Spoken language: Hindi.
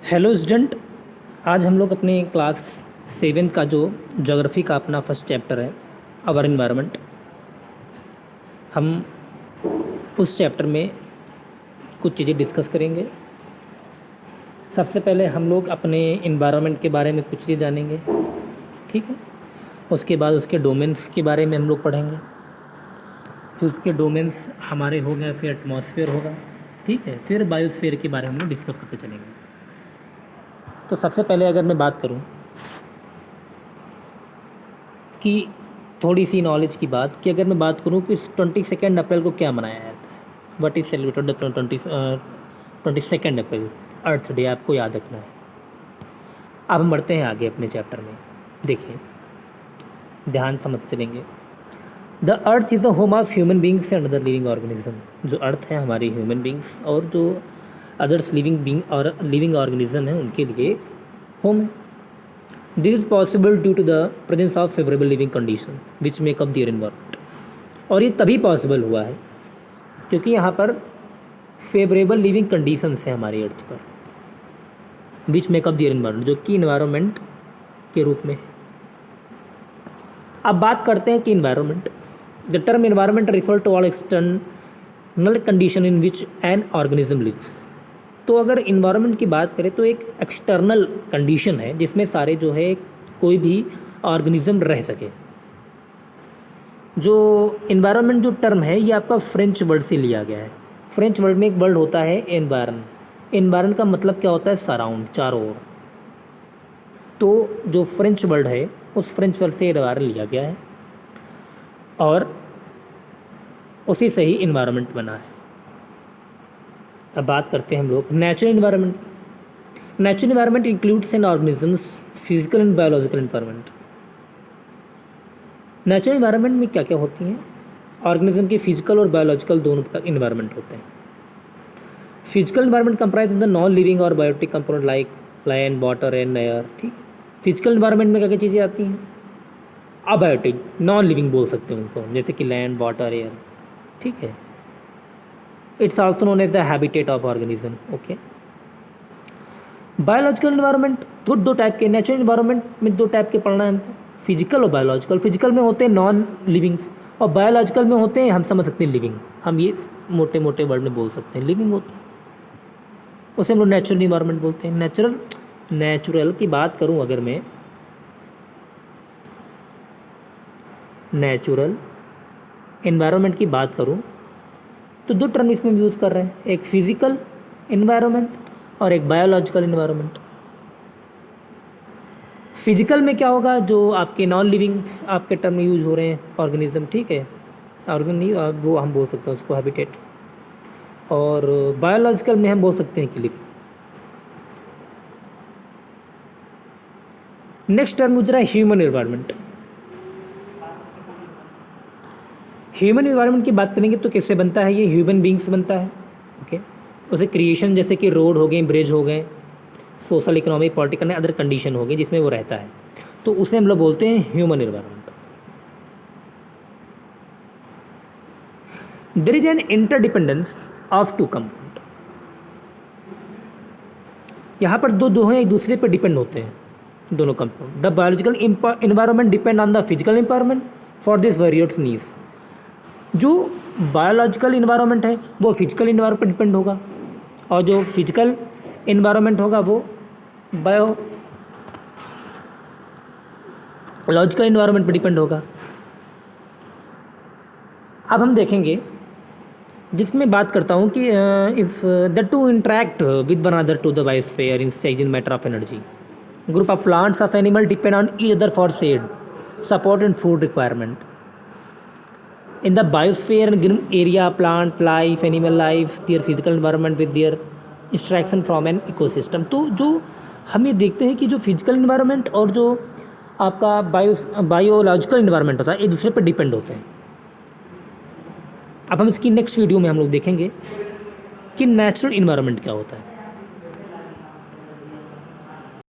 हेलो स्टूडेंट, आज हम लोग अपने क्लास 7 का जो ज्योग्राफी का अपना फर्स्ट चैप्टर है आवर इन्वायरमेंट, हम उस चैप्टर में कुछ चीज़ें डिस्कस करेंगे। सबसे पहले हम लोग अपने इन्वायरमेंट के बारे में कुछ चीज़ जानेंगे, ठीक है। उसके बाद उसके डोमेन्स के बारे में हम लोग पढ़ेंगे। फिर उसके डोमेन्स हमारे हो गए, फिर एटमॉस्फेयर होगा, ठीक है। फिर बायोस्फीयर के बारे में हम लोग डिस्कस करते चलेंगे। तो सबसे पहले अगर मैं बात करूं कि थोड़ी सी नॉलेज की बात कि अगर मैं बात करूं कि 22 अप्रैल को क्या मनाया जाता है, what is celebrated the 22 April, earth day, आपको याद रखना है। अब हम बढ़ते हैं आगे अपने चैप्टर में। देखिए, ध्यान समझते चलेंगे। The earth is the home of human beings and other living organism. जो अर्थ है हमारी ह्यूमन बींग्स और जो अदर्स लिविंग बींग और लिविंग ऑर्गेनिज्म है उनके लिए होम है। This is possible due to the presence of favourable living condition which make up their environment. और ये तभी पॉसिबल हुआ है क्योंकि यहाँ पर फेवरेबल लिविंग कंडीशंस है हमारी अर्थ पर, which make up their environment, जो कि इन्वायरमेंट के रूप में है। अब बात करते हैं कि environment, the term environment refer to all external condition in which an organism lives. तो अगर इन्वायरमेंट की बात करें तो एक एक्सटर्नल कंडीशन है जिसमें सारे जो है कोई भी ऑर्गेनिज्म रह सके। जो इन्वायरमेंट जो टर्म है ये आपका फ्रेंच वर्ड से लिया गया है। फ्रेंच वर्ड में एक वर्ड होता है एनवायरन। एनवायरन का मतलब क्या होता है? सराउंड, चारों ओर। तो जो फ्रेंच वर्ड है उस फ्रेंच वर्ड से एनवायरन लिया गया है और उसी से ही इन्वायरमेंट बना है। अब बात करते हैं हम लोग natural environment. Natural environment includes N organisms physical and biological environment. Natural environment में क्या क्या होती हैं? ऑर्गेनिज्म के फिजिकल और बायोलॉजिकल दोनों का इन्वायरमेंट होते हैं। Physical environment comprise the non living और biotic component like land, water and air, ठीक। फिजिकल इन्वायरमेंट में क्या क्या चीज़ें आती हैं? अबायोटिक, नॉन लिविंग बोल सकते हैं उनको, जैसे कि लैंड, वाटर, एयर, ठीक है। It's also known as the habitat of organism, okay. Biological environment दो टाइप के। नेचुरल इन्वायरमेंट में दो टाइप के पढ़ना है हमको, फिजिकल और बायोलॉजिकल। फिजिकल में होते हैं नॉन लिविंग्स और बायोलॉजिकल में होते हैं, हम समझ सकते हैं, लिविंग। हम ये मोटे मोटे वर्ड में बोल सकते हैं, लिविंग होते हैं, उसे हम लोग नेचुरल इन्वायरमेंट बोलते हैं। नेचुरल की बात करूं अगर मैं, नेचुरल इन्वायरमेंट की बात करूं तो दो टर्म इसमें यूज़ कर रहे हैं, एक फिजिकल इन्वायरमेंट और एक बायोलॉजिकल इन्वायरमेंट। फिजिकल में क्या होगा? जो आपके नॉन लिविंग्स आपके टर्म में यूज हो रहे हैं, ऑर्गेनिज्म, ठीक है। ऑर्गेनिज्म नहीं, वो हम बोल सकते हैं उसको हैबिटेट। और बायोलॉजिकल में हम बोल सकते हैं कि लिविंग। नेक्स्ट टर्म यूज रहा है ह्यूमन इन्वायरमेंट। ह्यूमन इन्वायरमेंट की बात करेंगे तो किससे बनता है? ये ह्यूमन बींग्स बनता है, ओके। उसे क्रिएशन, जैसे कि रोड हो गए, ब्रिज हो गए, social, economic, political other condition हो गई जिसमें वो रहता है, तो उसे हम लोग बोलते हैं human environment. There is an interdependence of two component. यहाँ पर दो हैं, एक दूसरे पर डिपेंड होते हैं दोनों component. The biological environment depend on the physical environment for this various needs. जो बायोलॉजिकल इन्वायरमेंट है वो फिजिकल इन्वायरमेंट पर डिपेंड होगा और जो फिजिकल इन्वायरमेंट होगा वो बायोलॉजिकल इन्वायरमेंट पर डिपेंड होगा। अब हम देखेंगे, जिसमें बात करता हूँ कि if the two interact with one other to the biosphere in in matter of energy. Group of plants of animal depend on each other for shade, support and food requirement. In the biosphere and given area, plant life, animal life, their physical environment with their extraction from an ecosystem। तो जो हम ये देखते हैं कि जो फिजिकल इन्वायरमेंट और जो आपका बायोलॉजिकल इन्वायरमेंट होता है एक दूसरे पर डिपेंड होते हैं। अब हम इसकी नेक्स्ट वीडियो में हम लोग देखेंगे कि नेचुरल इन्वायरमेंट क्या होता है।